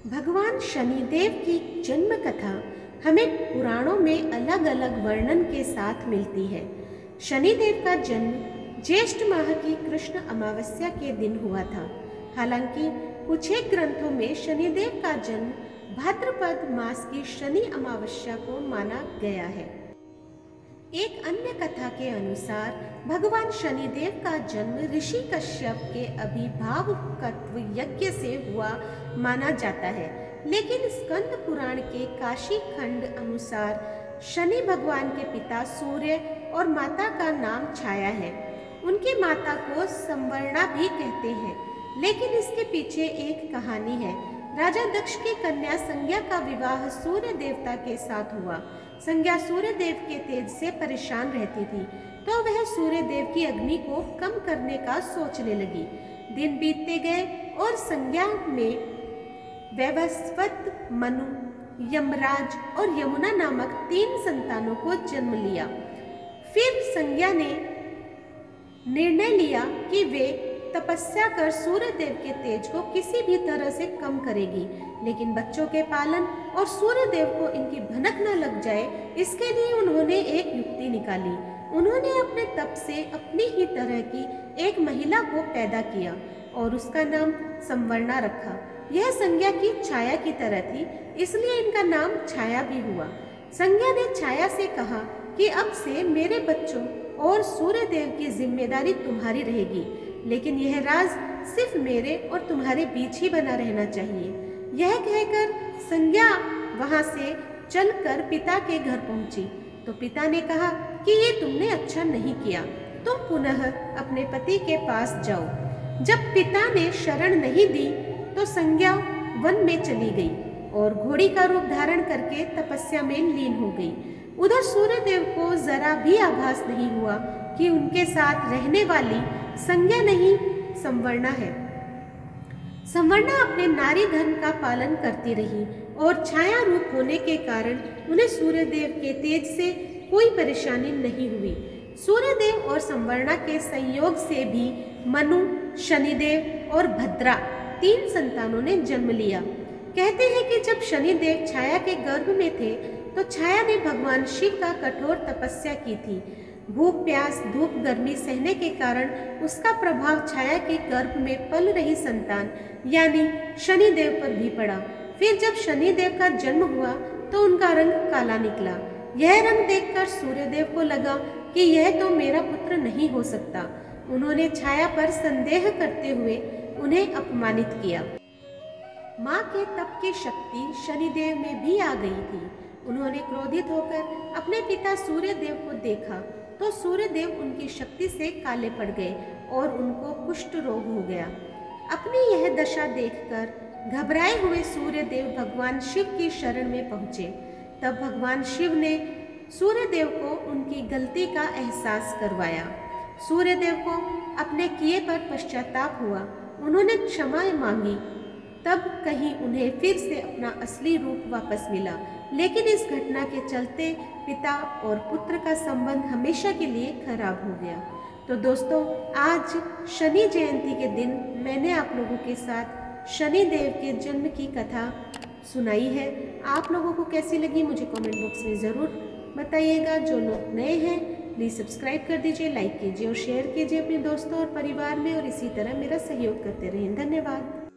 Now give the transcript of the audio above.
भगवान शनिदेव की जन्म कथा हमें पुराणों में अलग अलग वर्णन के साथ मिलती है। शनिदेव का जन्म ज्येष्ठ माह की कृष्ण अमावस्या के दिन हुआ था। हालांकि कुछ एक ग्रंथों में शनिदेव का जन्म भाद्रपद मास की शनि अमावस्या को माना गया है। एक अन्य कथा के अनुसार भगवान शनिदेव का जन्म ऋषि कश्यप के अभिभावकत्व यज्ञ से हुआ माना जाता है, लेकिन स्कंद पुराण के काशी खंड अनुसार शनि भगवान के पिता सूर्य और माता का नाम छाया है। उनकी माता को संवर्णा भी कहते हैं, लेकिन इसके पीछे एक कहानी है। राजा दक्ष की कन्या संज्ञा का विवाह सूर्य देवता के साथ हुआ। संज्ञा सूर्य देव के तेज से परेशान रहती थी, तो वह सूर्य देव की अग्नि को कम करने का सोचने लगी। दिन बीतते गए और संज्ञा में वैवस्वत, मनु, यमराज और यमुना नामक 3 संतानों को जन्म लिया। फिर संज्ञा ने निर्णय लिया कि वे तपस्या कर सूर्य देव के तेज को किसी भी तरह से कम करेगी, लेकिन बच्चों के पालन और सूर्य देव को इनकी भनक न लग जाए, इसके लिए उन्होंने एक युक्ति निकाली। उन्होंने अपने तप से अपनी ही तरह की एक महिला को पैदा किया और उसका नाम संवर्णा रखा। यह संज्ञा की छाया की तरह थी, इसलिए इनका नाम छाया भी हुआ। संज्ञा ने छाया से कहा कि अब से मेरे बच्चों और सूर्य देव की जिम्मेदारी तुम्हारी रहेगी, लेकिन यह राज सिर्फ मेरे और तुम्हारे बीच ही बना रहना चाहिए। यह कहकर संज्ञा वहां से चलकर पिता के घर पहुंची, तो पिता ने कहा कि ये तुमने अच्छा नहीं किया, तुम पुनः अपने पति के पास जाओ। जब पिता ने शरण नहीं दी तो संज्ञा वन में चली गई और घोड़ी का रूप धारण करके तपस्या में लीन हो गई। उधर सूर्य देव को जरा भी आभास नहीं हुआ कि उनके साथ रहने वाली संज्ञा नहीं संवर्णा है। संवर्णा अपने नारी धर्म का पालन करती रही और छाया रूप होने के कारण उन्हें सूर्य देव के तेज से कोई परेशानी नहीं हुई। सूर्य देव और संवर्णा के संयोग से भी मनु, शनिदेव और भद्रा 3 संतानों ने जन्म लिया। कहते हैं कि जब शनिदेव छाया के गर्भ में थे तो छाया ने भगवान शिव का कठोर तपस्या की थी। भूख प्यास धूप गर्मी सहने के कारण उसका प्रभाव छाया के गर्भ में पल रही संतान यानी शनिदेव पर भी पड़ा। फिर जब शनिदेव का जन्म हुआ तो उनका रंग काला निकला। यह रंग देखकर सूर्यदेव को लगा कि यह तो मेरा पुत्र नहीं हो सकता। उन्होंने छाया पर संदेह करते हुए उन्हें अपमानित किया। माँ के तप की शक्ति शनिदेव में भी आ गई थी। उन्होंने क्रोधित होकर अपने पिता सूर्यदेव को देखा तो सूर्यदेव उनकी शक्ति से काले पड़ गए और उनको कुष्ठ रोग हो गया। अपनी यह दशा देखकर घबराए हुए सूर्यदेव भगवान शिव की शरण में पहुँचे। तब भगवान शिव ने सूर्यदेव को उनकी गलती का एहसास करवाया। सूर्यदेव को अपने किए पर पश्चाताप हुआ। उन्होंने क्षमा मांगी। तब कहीं उन्हें फिर से अपना असली रूप वापस मिला, लेकिन इस घटना के चलते पिता और पुत्र का संबंध हमेशा के लिए खराब हो गया। तो दोस्तों, आज शनि जयंती के दिन मैंने आप लोगों के साथ शनिदेव के जन्म की कथा सुनाई है। आप लोगों को कैसी लगी मुझे कमेंट बॉक्स में ज़रूर बताइएगा। जो लोग नए हैं प्लीज़ सब्सक्राइब कर दीजिए, लाइक कीजिए और शेयर कीजिए अपने दोस्तों और परिवार में, और इसी तरह मेरा सहयोग करते रहें। धन्यवाद।